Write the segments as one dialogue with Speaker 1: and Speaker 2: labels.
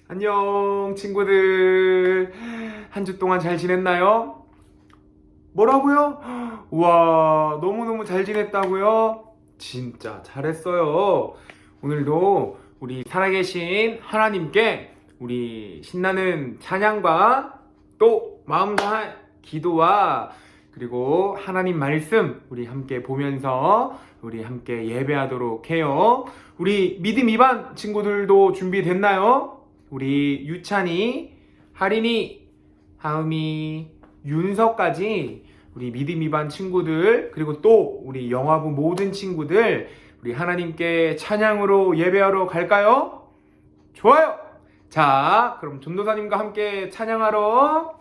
Speaker 1: 안녕 친구들. 한 주 동안 잘 지냈나요? 뭐라고요? 우와, 너무너무 잘 지냈다고요? 진짜 잘했어요. 오늘도 우리 살아계신 하나님께 우리 신나는 찬양과 또 마음 다한 기도와 그리고 하나님 말씀 우리 함께 보면서 우리 함께 예배하도록 해요. 우리 믿음 2반 친구들도 준비됐나요? 우리 유찬이, 하린이, 하음이, 윤서까지 우리 믿음 2반 친구들, 그리고 또 우리 영화부 모든 친구들 우리 하나님께 찬양으로 예배하러 갈까요? 좋아요. 자, 그럼 전도사님과 함께 찬양하러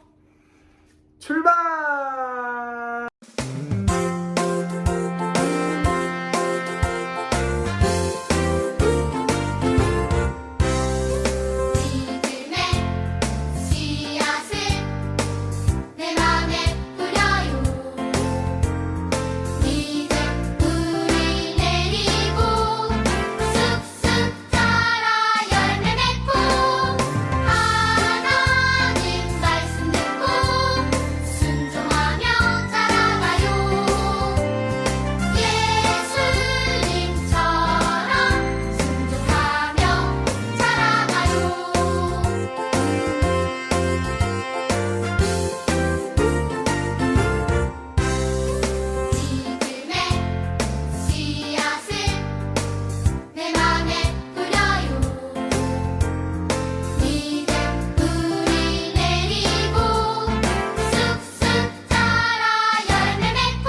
Speaker 1: 출발.
Speaker 2: 믿음의 씨앗을 내 맘에 뿌려요. 믿음 뿌리 내리고 쑥쑥 자라 열매 맺고 하나님 말씀 듣고 순종하며 자라가요. 예수님처럼 순종하며 자라가요. 믿음의 씨앗을 내 맘에 뿌려요. 믿음 뿌리 내리고 쑥쑥 자라 열매 맺고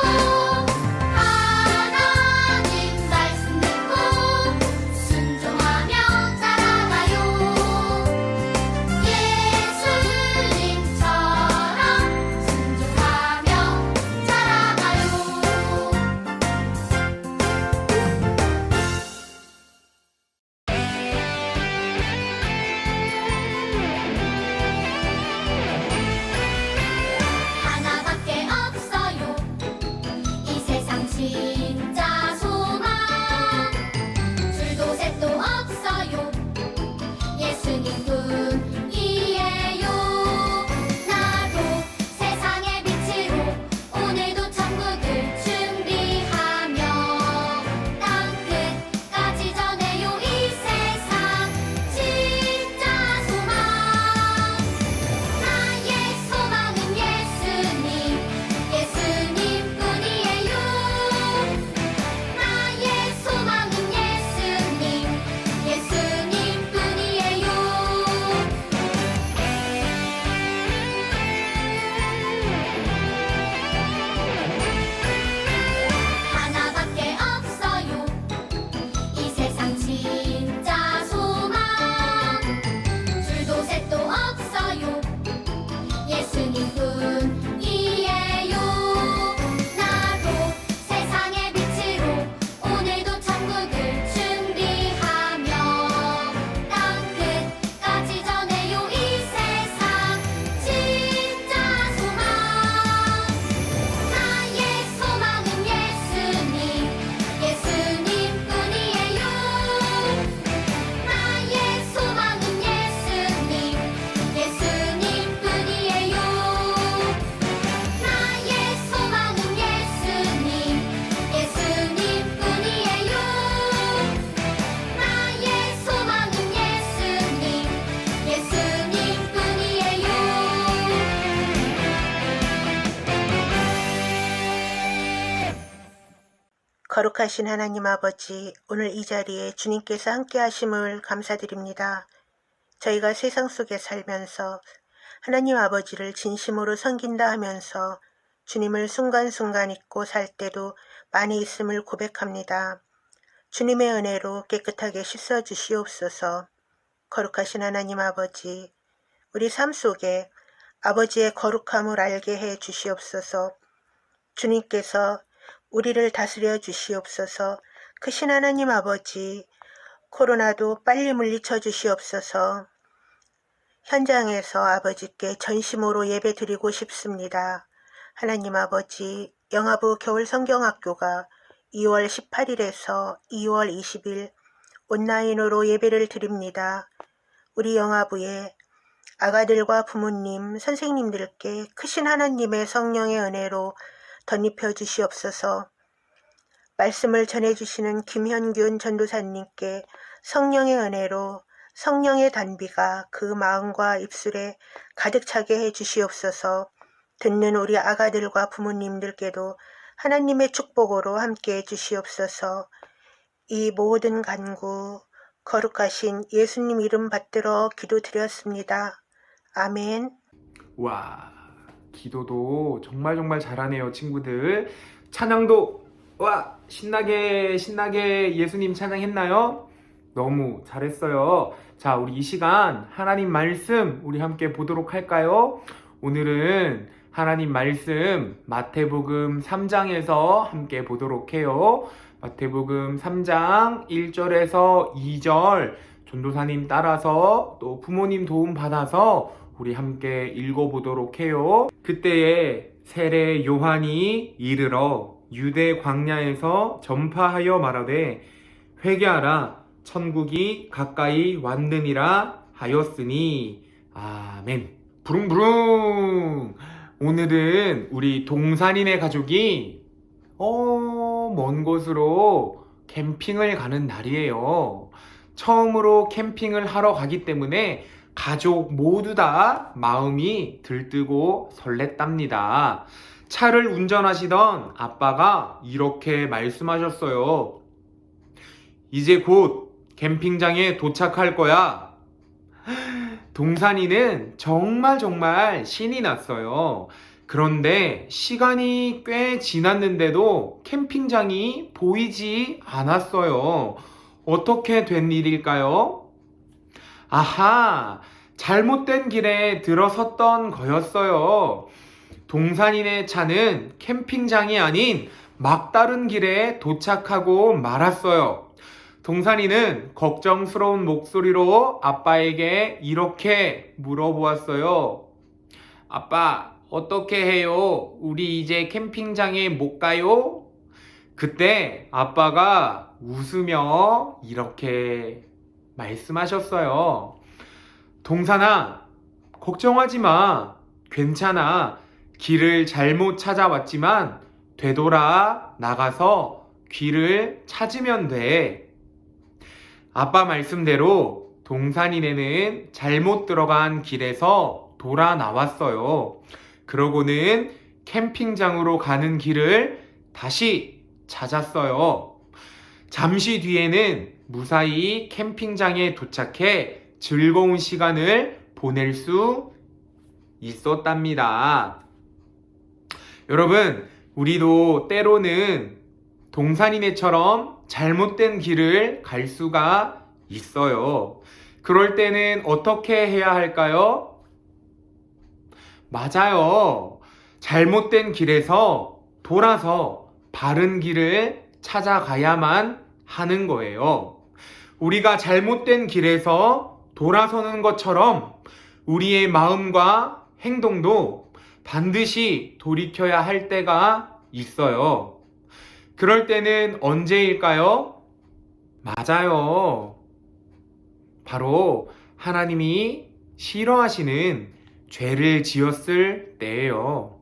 Speaker 2: 하나님 말씀 듣고 순종하며 자라가요. 예수님처럼 순종하며 자라가요. 하나밖에 없어요. 이 세상 진짜 소망. 둘도 셋도 없어요. 예수님뿐이에요. 나도 세상의 빛으로 오늘도 천국을 준비하며 땅 끝까지 전해요. 이 세상 진짜 소망. 나의 소망은 예수님, 예수님뿐이에요. 나의 소망은 예수님, 예수님뿐이에요. 하나밖에 없어요. 이 세상 진짜 소망. 둘도 셋도 없어요. 예수님뿐이에요. 나도 세상의 빛으로 오늘도 천국을 준비하며 땅 끝까지 전해요. 이 세상 진짜 소망. 나의 소망은 예수님, 예수님뿐이에요. 나의 소망은 예수님, 예수님뿐이에요. 나의 소망은 예수님, 예수님뿐이에요. 나의 소망은 예수님, 예수님뿐이에요.
Speaker 3: 거룩하신 하나님 아버지, 오늘 이 자리에 주님께서 함께 하심을 감사드립니다. 저희가 세상 속에 살면서 하나님 아버지를 진심으로 섬긴다 하면서 주님을 순간순간 잊고 살 때도 많이 있음을 고백합니다. 주님의 은혜로 깨끗하게 씻어 주시옵소서. 거룩하신 하나님 아버지, 우리 삶 속에 아버지의 거룩함을 알게 해 주시옵소서. 주님께서 우리를 다스려 주시옵소서. 크신 하나님 아버지, 코로나도 빨리 물리쳐 주시옵소서. 현장에서 아버지께 전심으로 예배드리고 싶습니다. 하나님 아버지, 영화부 겨울성경학교가 2월 18일에서 2월 20일 온라인으로 예배를 드립니다. 우리 영아부에 아가들과 부모님, 선생님들께 크신 하나님의 성령의 은혜로 덧입혀 주시옵소서. 말씀을 전해주시는 김현균 전도사님께 성령의 은혜로 성령의 단비가 그 마음과 입술에 가득 차게 해 주시옵소서. 듣는 우리 아가들과 부모님들께도 하나님의 축복으로 함께 해 주시옵소서. 이 모든 간구 거룩하신 예수님 이름 받들어 기도드렸습니다. 아멘.
Speaker 1: 와, 기도도 정말 정말 잘하네요, 친구들. 찬양도 와, 신나게 예수님 찬양했나요? 너무 잘했어요. 자, 우리 이 시간 하나님 말씀 우리 함께 보도록 할까요? 오늘은 하나님 말씀 마태복음 3장에서 함께 보도록 해요. 마태복음 3장 1절에서 2절 전도사님 따라서 또 부모님 도움 받아서 우리 함께 읽어보도록 해요. 그때에 세례 요한이 이르러 유대 광야에서 전파하여 말하되 회개하라 천국이 가까이 왔느니라 하였으니 아멘. 부릉부릉. 오늘은 우리 동산이네 가족이 먼 곳으로 캠핑을 가는 날이에요. 처음으로 캠핑을 하러 가기 때문에 가족 모두 다 마음이 들뜨고 설렜답니다. 차를 운전하시던 아빠가 이렇게 말씀하셨어요. 이제 곧 캠핑장에 도착할 거야. 동산이는 정말 신이 났어요. 그런데 시간이 꽤 지났는데도 캠핑장이 보이지 않았어요. 어떻게 된 일일까요? 아하, 잘못된 길에 들어섰던 거였어요. 동산인의 차는 캠핑장이 아닌 막다른 길에 도착하고 말았어요. 동산이는 걱정스러운 목소리로 아빠에게 이렇게 물어보았어요. 아빠, 어떻게 해요? 우리 이제 캠핑장에 못 가요? 그때 아빠가 웃으며 이렇게 말씀하셨어요. 동산아, 걱정하지 마. 괜찮아. 길을 잘못 찾아왔지만 되돌아 나가서 길을 찾으면 돼. 아빠 말씀대로 동산이네는 잘못 들어간 길에서 돌아 나왔어요. 그러고는 캠핑장으로 가는 길을 다시 찾았어요. 잠시 뒤에는 무사히 캠핑장에 도착해 즐거운 시간을 보낼 수 있었답니다. 여러분, 우리도 때로는 동산이네처럼 잘못된 길을 갈 수가 있어요. 그럴 때는 어떻게 해야 할까요? 맞아요. 잘못된 길에서 돌아서 바른 길을 찾아가야만 하는 거예요. 우리가 잘못된 길에서 돌아서는 것처럼 우리의 마음과 행동도 반드시 돌이켜야 할 때가 있어요. 그럴 때는 언제일까요? 맞아요. 바로 하나님이 싫어하시는 죄를 지었을 때예요.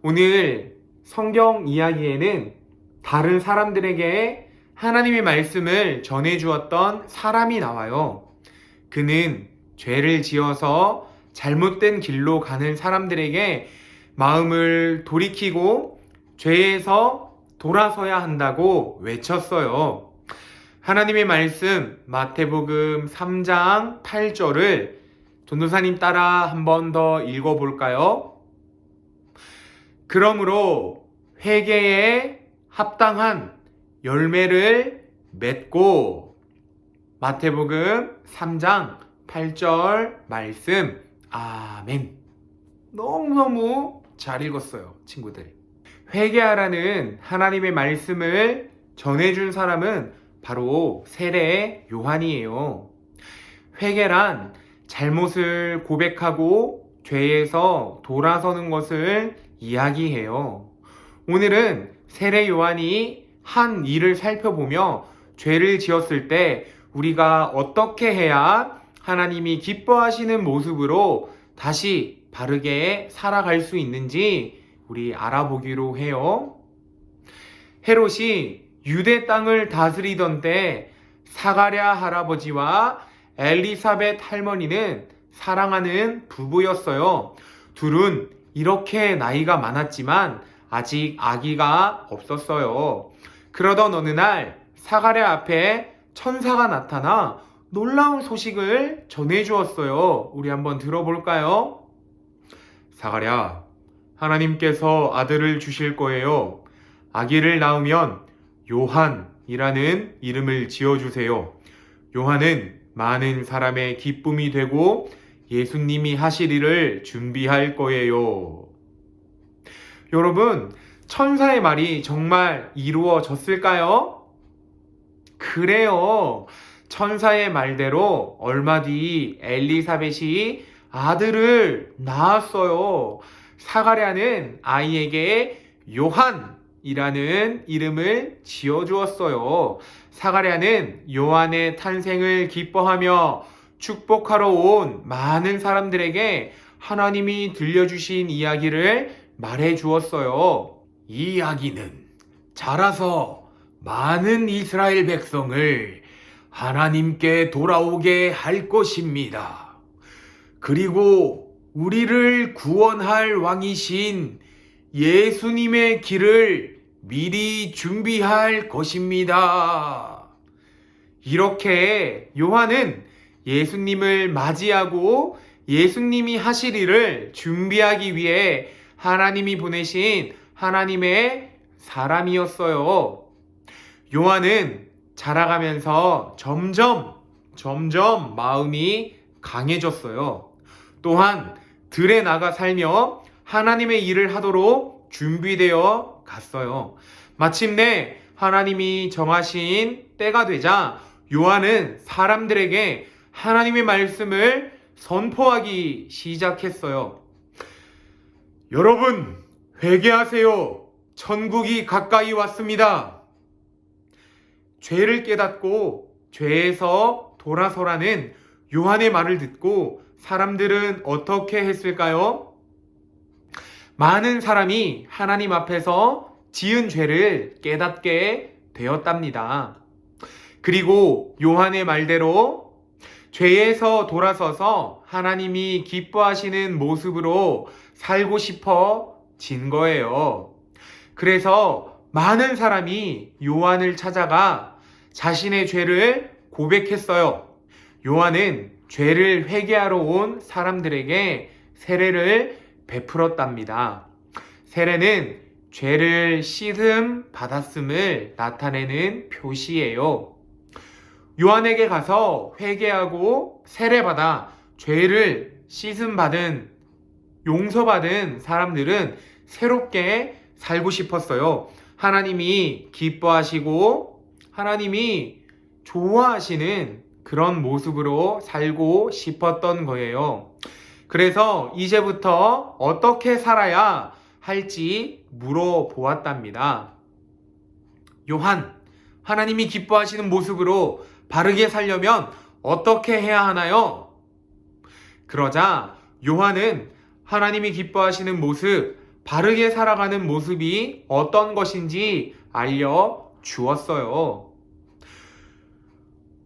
Speaker 1: 오늘 성경 이야기에는 다른 사람들에게 하나님의 말씀을 전해주었던 사람이 나와요. 그는 죄를 지어서 잘못된 길로 가는 사람들에게 마음을 돌이키고 죄에서 돌아서야 한다고 외쳤어요. 하나님의 말씀 마태복음 3장 8절을 전도사님 따라 한 번 더 읽어볼까요? 그러므로 회개에 합당한 열매를 맺고. 마태복음 3장 8절 말씀. 아멘. 너무너무 잘 읽었어요, 친구들. 회개하라는 하나님의 말씀을 전해준 사람은 바로 세례 요한이에요. 회개란 잘못을 고백하고 죄에서 돌아서는 것을 이야기해요. 오늘은 세례 요한이 한 일을 살펴보며 죄를 지었을 때 우리가 어떻게 해야 하나님이 기뻐하시는 모습으로 다시 바르게 살아갈 수 있는지 우리 알아보기로 해요. 헤롯이 유대 땅을 다스리던 때 사가랴 할아버지와 엘리사벳 할머니는 사랑하는 부부였어요. 둘은 이렇게 나이가 많았지만 아직 아기가 없었어요. 그러던 어느 날 사가랴 앞에 천사가 나타나 놀라운 소식을 전해주었어요. 우리 한번 들어볼까요? 사가랴, 하나님께서 아들을 주실 거예요. 아기를 낳으면 요한이라는 이름을 지어주세요. 요한은 많은 사람의 기쁨이 되고 예수님이 하실 일을 준비할 거예요. 여러분, 천사의 말이 정말 이루어졌을까요? 그래요. 천사의 말대로 얼마 뒤 엘리사벳이 아들을 낳았어요. 사가랴는 아이에게 요한이라는 이름을 지어주었어요. 사가랴는 요한의 탄생을 기뻐하며 축복하러 온 많은 사람들에게 하나님이 들려주신 이야기를 말해 주었어요. 이 이야기는 자라서 많은 이스라엘 백성을 하나님께 돌아오게 할 것입니다. 그리고 우리를 구원할 왕이신 예수님의 길을 미리 준비할 것입니다. 이렇게 요한은 예수님을 맞이하고 예수님이 하실 일을 준비하기 위해 하나님이 보내신 하나님의 사람이었어요. 요한은 자라가면서 점점 마음이 강해졌어요. 또한 들에 나가 살며 하나님의 일을 하도록 준비되어 갔어요. 마침내 하나님이 정하신 때가 되자 요한은 사람들에게 하나님의 말씀을 선포하기 시작했어요. 여러분, 회개하세요. 천국이 가까이 왔습니다. 죄를 깨닫고 죄에서 돌아서라는 요한의 말을 듣고 사람들은 어떻게 했을까요? 많은 사람이 하나님 앞에서 지은 죄를 깨닫게 되었답니다. 그리고 요한의 말대로 죄에서 돌아서서 하나님이 기뻐하시는 모습으로 살고 싶어진 거예요. 그래서 많은 사람이 요한을 찾아가 자신의 죄를 고백했어요. 요한은 죄를 회개하러 온 사람들에게 세례를 베풀었답니다. 세례는 죄를 씻음 받았음을 나타내는 표시예요. 요한에게 가서 회개하고 세례받아 죄를 씻음 받은 용서받은 사람들은 새롭게 살고 싶었어요. 하나님이 기뻐하시고 하나님이 좋아하시는 그런 모습으로 살고 싶었던 거예요. 그래서 이제부터 어떻게 살아야 할지 물어보았답니다. 요한, 하나님이 기뻐하시는 모습으로 바르게 살려면 어떻게 해야 하나요? 그러자 요한은 하나님이 기뻐하시는 모습, 바르게 살아가는 모습이 어떤 것인지 알려주었어요.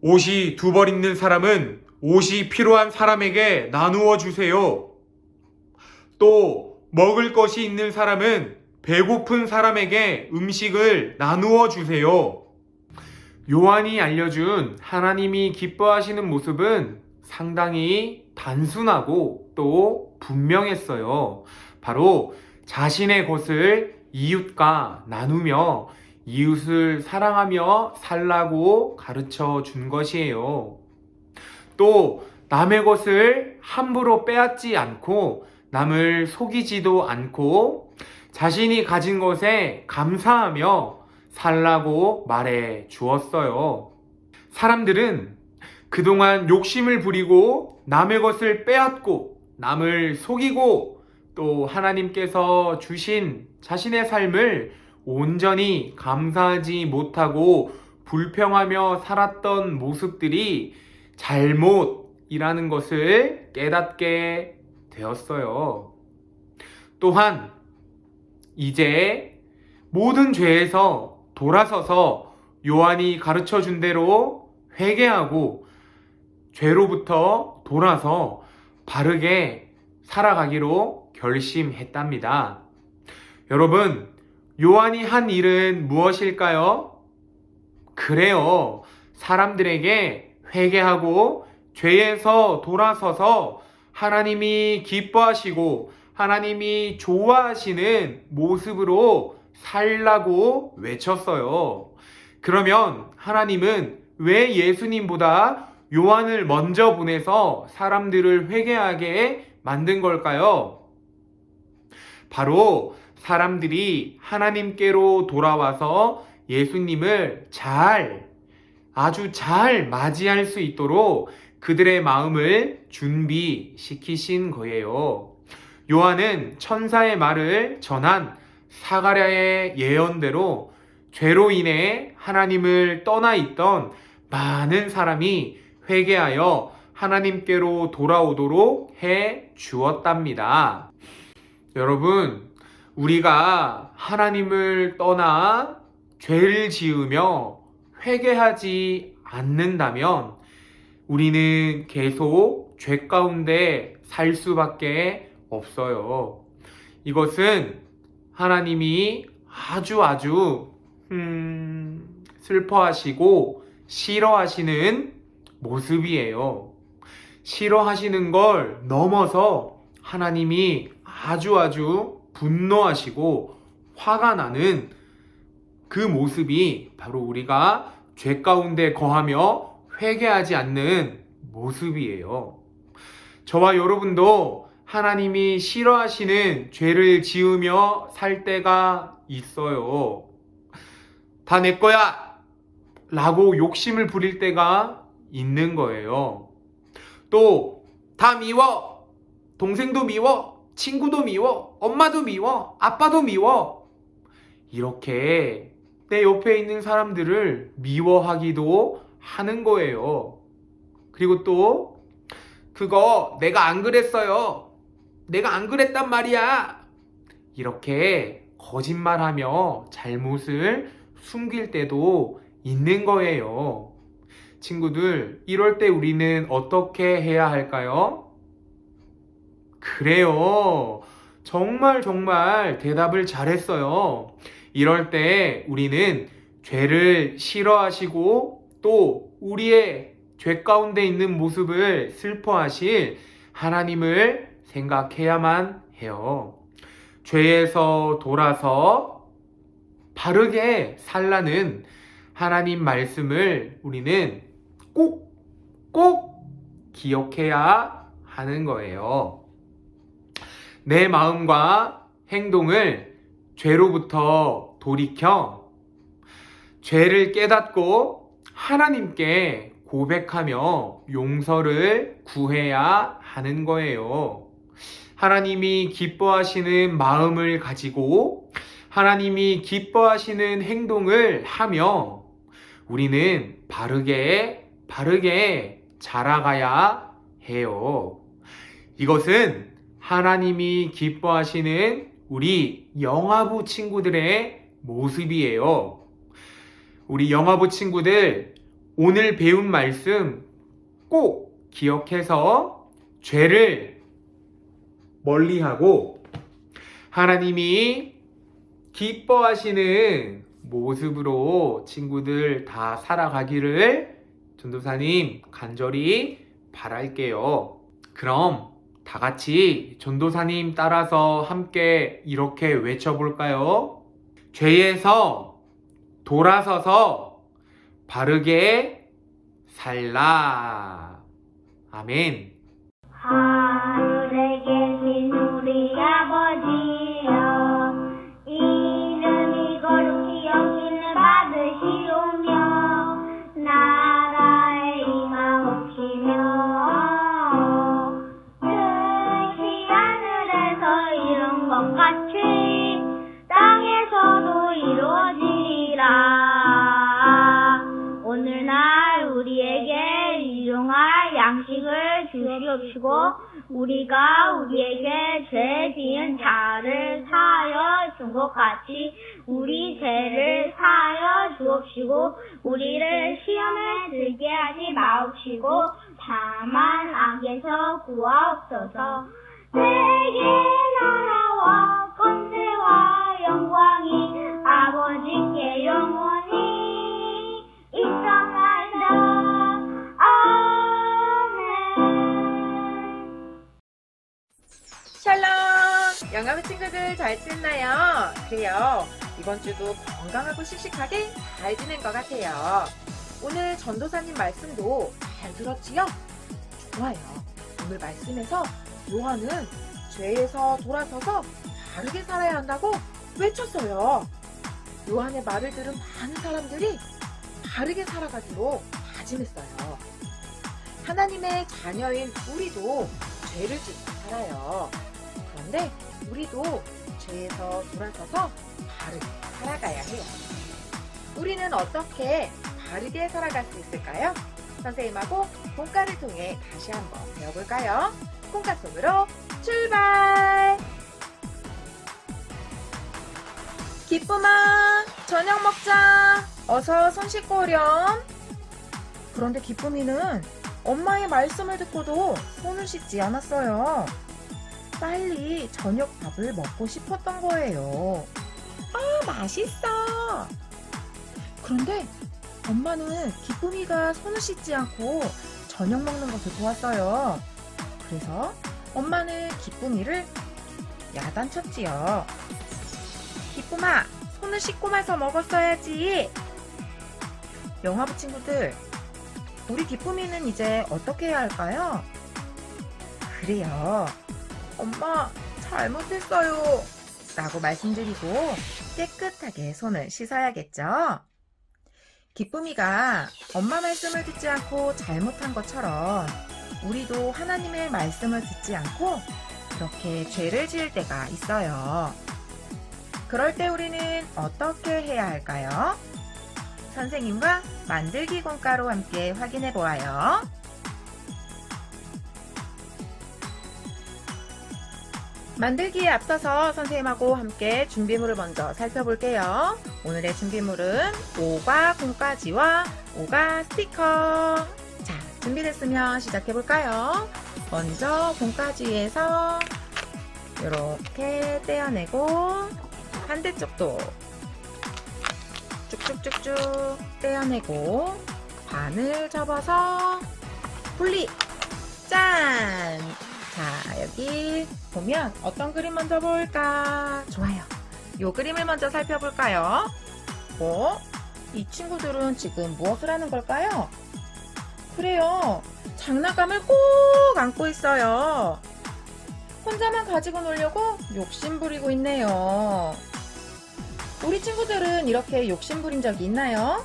Speaker 1: 옷이 두 벌 있는 사람은 옷이 필요한 사람에게 나누어 주세요. 또 먹을 것이 있는 사람은 배고픈 사람에게 음식을 나누어 주세요. 요한이 알려준 하나님이 기뻐하시는 모습은 상당히 단순하고 또 분명했어요. 바로 자신의 것을 이웃과 나누며 이웃을 사랑하며 살라고 가르쳐 준 것이에요. 또 남의 것을 함부로 빼앗지 않고 남을 속이지도 않고 자신이 가진 것에 감사하며 살라고 말해 주었어요. 사람들은 그동안 욕심을 부리고 남의 것을 빼앗고 남을 속이고 또 하나님께서 주신 자신의 삶을 온전히 감사하지 못하고 불평하며 살았던 모습들이 잘못 이라는 것을 깨닫게 되었어요. 또한 이제 모든 죄에서 돌아서서 요한이 가르쳐 준 대로 회개하고 죄로부터 돌아서 바르게 살아가기로 결심했답니다. 여러분, 요한이 한 일은 무엇일까요? 그래요. 사람들에게 회개하고 죄에서 돌아서서 하나님이 기뻐하시고 하나님이 좋아하시는 모습으로 살라고 외쳤어요. 그러면 하나님은 왜 예수님보다 요한을 먼저 보내서 사람들을 회개하게 만든 걸까요? 바로 사람들이 하나님께로 돌아와서 예수님을 아주 잘 맞이할 수 있도록 그들의 마음을 준비시키신 거예요. 요한은 천사의 말을 전한 사가랴의 예언대로 죄로 인해 하나님을 떠나 있던 많은 사람이 회개하여 하나님께로 돌아오도록 해 주었답니다. 여러분, 우리가 하나님을 떠나 죄를 지으며 회개하지 않는다면 우리는 계속 죄 가운데 살 수밖에 없어요. 이것은 하나님이 아주 슬퍼하시고 싫어하시는 모습이에요. 싫어하시는 걸 넘어서 하나님이 아주 분노하시고 화가 나는 그 모습이 바로 우리가 죄 가운데 거하며 회개하지 않는 모습이에요. 저와 여러분도 하나님이 싫어하시는 죄를 지으며 살 때가 있어요. 다 내 거야! 라고 욕심을 부릴 때가 있는 거예요. 또 다 미워! 동생도 미워! 친구도 미워! 엄마도 미워! 아빠도 미워! 이렇게 내 옆에 있는 사람들을 미워하기도 하는 거예요. 그리고 또 그거 내가 안 그랬어요. 내가 안 그랬단 말이야. 이렇게 거짓말하며 잘못을 숨길 때도 있는 거예요. 친구들, 이럴 때 우리는 어떻게 해야 할까요? 그래요. 정말 대답을 잘했어요. 이럴 때 우리는 죄를 싫어하시고 또 우리의 죄 가운데 있는 모습을 슬퍼하실 하나님을 생각해야만 해요. 죄에서 돌아서 바르게 살라는 하나님 말씀을 우리는 꼭 기억해야 하는 거예요. 내 마음과 행동을 죄로부터 돌이켜 죄를 깨닫고 하나님께 고백하며 용서를 구해야 하는 거예요. 하나님이 기뻐하시는 마음을 가지고 하나님이 기뻐하시는 행동을 하며 우리는 바르게 자라가야 해요. 이것은 하나님이 기뻐하시는 우리 영아부 친구들의 모습이에요. 우리 영아부 친구들, 오늘 배운 말씀 꼭 기억해서 죄를 멀리하고 하나님이 기뻐하시는 모습으로 친구들 다 살아가기를 전도사님 간절히 바랄게요. 그럼 다 같이 전도사님 따라서 함께 이렇게 외쳐볼까요? 죄에서 돌아서서 바르게 살라. 아멘.
Speaker 4: 하늘에 계신 우리 아버지여, 이름이 거룩히 여김을 받으시오며 나라의 임하옵시며 뜻이 하늘에서 이룬 것 같이 땅에서도 이루어지리라. 오늘날 우리에게 일용할 양식을 주시옵시고 우리가 우리에게 죄 지은 자를 사하여 준 것 같이 우리 죄를 사하여 주옵시고 우리를 시험에 들게 하지 마옵시고 다만 악에서 구하옵소서. 내게 나라와 권세와 영광이 아버지께 영원히 있어나이다. 아멘.
Speaker 5: 샬롬! 영화부 친구들 잘 지냈나요? 그래요. 이번 주도 건강하고 씩씩하게 잘 지낸 것 같아요. 오늘 전도사님 말씀도 잘 들었지요? 좋아요. 오늘 말씀에서 요한은 죄에서 돌아서서 바르게 살아야 한다고 외쳤어요. 요한의 말을 들은 많은 사람들이 바르게 살아가기로 다짐했어요. 하나님의 자녀인 우리도 죄를 짓고 살아요. 그런데 우리도 죄에서 돌아서서 바르게 살아가야 해요. 우리는 어떻게 바르게 살아갈 수 있을까요? 선생님하고 공과를 통해 다시 한번 배워볼까요? 공과 속으로 출발! 기쁨아, 저녁 먹자. 어서 손 씻고 오렴. 그런데 기쁨이는 엄마의 말씀을 듣고도 손을 씻지 않았어요. 빨리 저녁 밥을 먹고 싶었던 거예요. 아, 맛있어. 그런데 엄마는 기쁨이가 손을 씻지 않고 저녁 먹는 것을 도왔어요. 그래서 엄마는 기쁨이를 야단쳤지요. 기쁨아, 손을 씻고 나서 먹었어야지. 영화부 친구들, 우리 기쁨이는 이제 어떻게 해야 할까요? 그래요. 엄마, 잘못했어요. 라고 말씀드리고 깨끗하게 손을 씻어야겠죠? 기쁨이가 엄마 말씀을 듣지 않고 잘못한 것처럼 우리도 하나님의 말씀을 듣지 않고 그렇게 죄를 지을 때가 있어요. 그럴 때 우리는 어떻게 해야 할까요? 선생님과 만들기 공과로 함께 확인해 보아요. 만들기에 앞서서 선생님하고 함께 준비물을 먼저 살펴볼게요. 오늘의 준비물은 오가 공과지와 오가 스티커. 자, 준비됐으면 시작해볼까요? 먼저 공과지에서 이렇게 떼어내고 반대쪽도 쭉쭉쭉쭉 떼어내고 반을 접어서 분리! 짠! 자, 여기 보면 어떤 그림 먼저 볼까? 좋아요. 요 그림을 먼저 살펴볼까요? 이 친구들은 지금 무엇을 하는 걸까요? 그래요. 장난감을 꼭 안고 있어요. 혼자만 가지고 놀려고 욕심 부리고 있네요. 우리 친구들은 이렇게 욕심 부린 적이 있나요?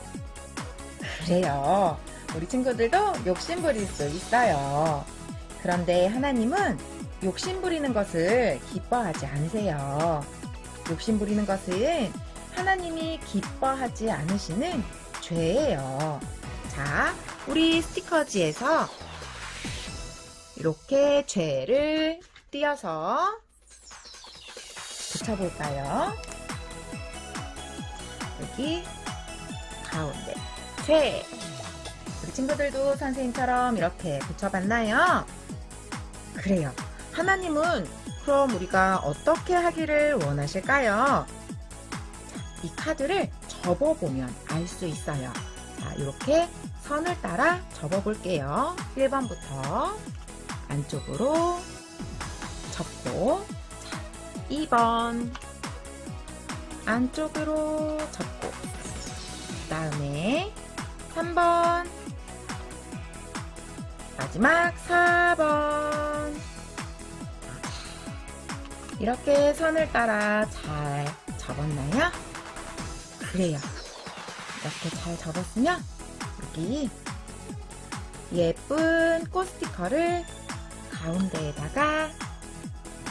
Speaker 5: 그래요. 우리 친구들도 욕심 부릴 수 있어요. 그런데 하나님은 욕심 부리는 것을 기뻐하지 않으세요. 욕심 부리는 것은 하나님이 기뻐하지 않으시는 죄예요. 자, 우리 스티커지에서 이렇게 죄를 띄어서 붙여볼까요? 여기 가운데 죄. 우리 친구들도 선생님처럼 이렇게 붙여봤나요? 그래요. 하나님은 그럼 우리가 어떻게 하기를 원하실까요? 자, 이 카드를 접어보면 알 수 있어요. 자, 이렇게 선을 따라 접어볼게요. 1번부터 안쪽으로 접고, 자, 2번 안쪽으로 접고, 그 다음에 3번, 마지막 4번. 이렇게 선을 따라 잘 접었나요? 그래요. 이렇게 잘 접었으면 여기 예쁜 꽃 스티커를 가운데에다가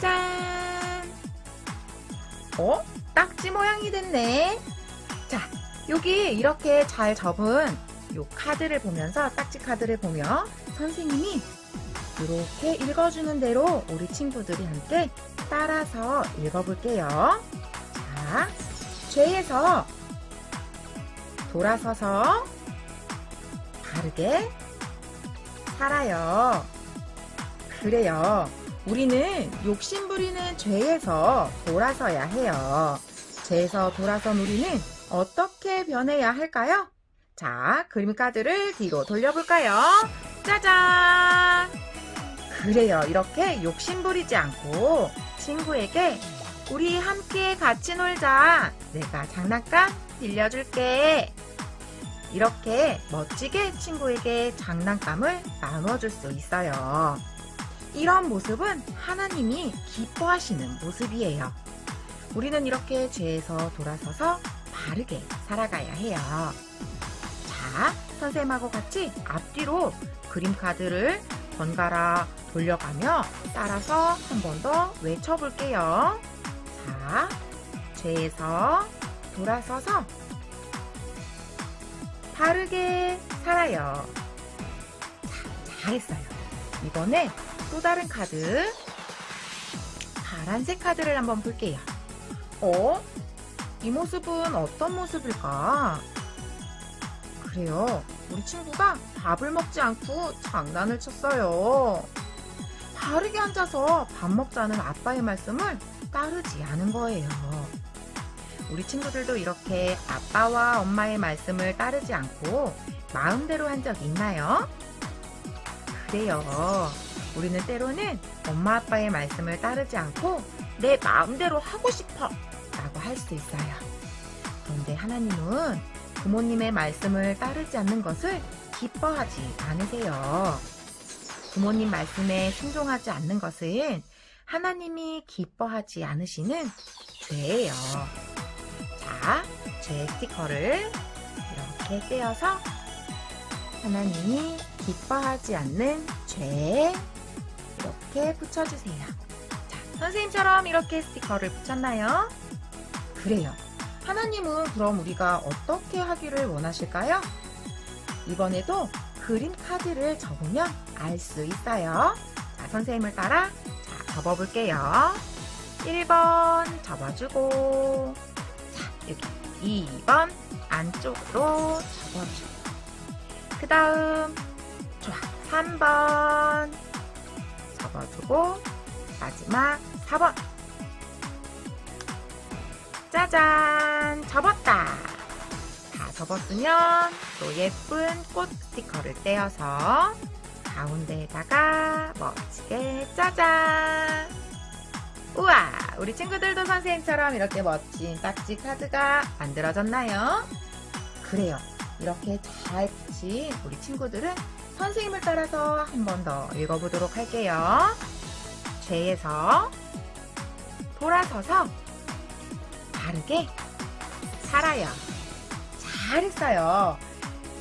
Speaker 5: 짠! 딱지 모양이 됐네. 자, 여기 이렇게 잘 접은 요 카드를 보면서, 딱지 카드를 보며 선생님이 이렇게 읽어주는 대로 우리 친구들이 함께 따라서 읽어볼게요. 자, 죄에서 돌아서서 바르게 살아요. 그래요. 우리는 욕심부리는 죄에서 돌아서야 해요. 죄에서 돌아선 우리는 어떻게 변해야 할까요? 자, 그림 카드를 뒤로 돌려볼까요? 짜잔! 그래요. 이렇게 욕심부리지 않고 친구에게 우리 함께 같이 놀자. 내가 장난감 빌려줄게. 이렇게 멋지게 친구에게 장난감을 나눠줄 수 있어요. 이런 모습은 하나님이 기뻐하시는 모습이에요. 우리는 이렇게 죄에서 돌아서서 바르게 살아가야 해요. 자, 선생님하고 같이 앞뒤로 그림 카드를 번갈아 돌려가며 따라서 한 번 더 외쳐볼게요. 자, 죄에서 돌아서서 바르게 살아요. 자, 잘했어요. 이번에 또 다른 카드, 파란색 카드를 한번 볼게요. 이 모습은 어떤 모습일까? 그래요. 우리 친구가 밥을 먹지 않고 장난을 쳤어요. 바르게 앉아서 밥 먹자는 아빠의 말씀을 따르지 않은 거예요. 우리 친구들도 이렇게 아빠와 엄마의 말씀을 따르지 않고 마음대로 한 적 있나요? 그래요. 우리는 때로는 엄마 아빠의 말씀을 따르지 않고 내 마음대로 하고 싶어 라고 할 수 있어요. 그런데 하나님은 부모님의 말씀을 따르지 않는 것을 기뻐하지 않으세요. 부모님 말씀에 순종하지 않는 것은 하나님이 기뻐하지 않으시는 죄예요. 자, 죄 스티커를 이렇게 떼어서 하나님이 기뻐하지 않는 죄 이렇게 붙여주세요. 자, 선생님처럼 이렇게 스티커를 붙였나요? 그래요. 하나님은 그럼 우리가 어떻게 하기를 원하실까요? 이번에도 그림 카드를 접으면 알 수 있어요. 자, 선생님을 따라 자, 접어볼게요. 1번 접어주고, 자, 여기 2번 안쪽으로 접어주고, 그 다음 좋아 3번 접어주고, 마지막 4번. 짜잔! 접었다! 다 접었으면 또 예쁜 꽃 스티커를 떼어서 가운데에다가 멋지게 짜잔! 우와! 우리 친구들도 선생님처럼 이렇게 멋진 딱지 카드가 만들어졌나요? 그래요. 이렇게 잘 붙인 우리 친구들은 선생님을 따라서 한 번 더 읽어보도록 할게요. 죄에서 돌아서서 바르게 살아요. 잘했어요.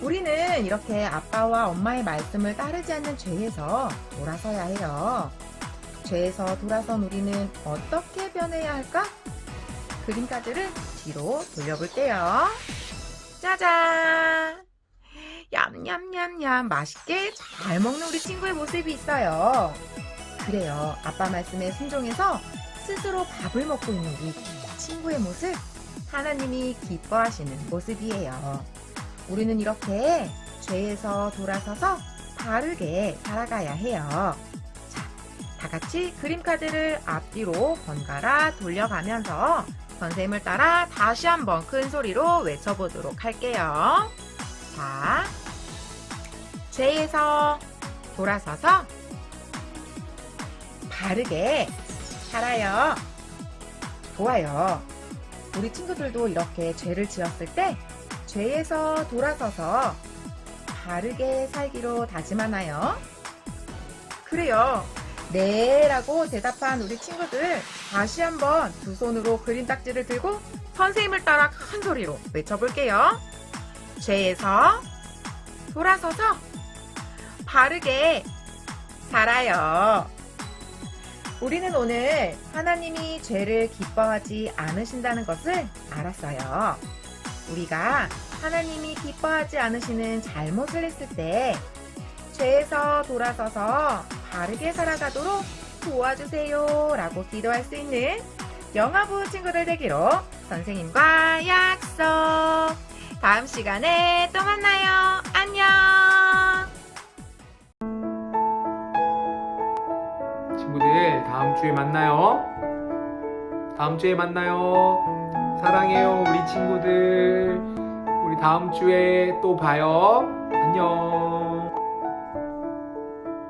Speaker 5: 우리는 이렇게 아빠와 엄마의 말씀을 따르지 않는 죄에서 돌아서야 해요. 죄에서 돌아선 우리는 어떻게 변해야 할까? 그림 카드를 뒤로 돌려볼게요. 짜잔! 얌얌얌얌 맛있게 잘 먹는 우리 친구의 모습이 있어요. 그래요. 아빠 말씀에 순종해서 스스로 밥을 먹고 있는 우리 친구의 모습, 하나님이 기뻐하시는 모습이에요. 우리는 이렇게 죄에서 돌아서서 바르게 살아가야 해요. 자, 다 같이 그림 카드를 앞뒤로 번갈아 돌려가면서 선생님을 따라 다시 한번 큰 소리로 외쳐보도록 할게요. 자, 죄에서 돌아서서 바르게 살아요. 좋아요. 우리 친구들도 이렇게 죄를 지었을 때 죄에서 돌아서서 바르게 살기로 다짐하나요? 그래요. 네 라고 대답한 우리 친구들 다시 한번 두 손으로 그림 딱지를 들고 선생님을 따라 큰 소리로 외쳐볼게요. 죄에서 돌아서서 바르게 살아요. 우리는 오늘 하나님이 죄를 기뻐하지 않으신다는 것을 알았어요. 우리가 하나님이 기뻐하지 않으시는 잘못을 했을 때 죄에서 돌아서서 바르게 살아가도록 도와주세요 라고 기도할 수 있는 영아부 친구들 되기로 선생님과 약속. 다음 시간에 또 만나요. 안녕.
Speaker 1: 친구들, 다음 주에 만나요. 다음 주에 만나요. 사랑해요, 우리 친구들. 우리 다음 주에 또 봐요. 안녕.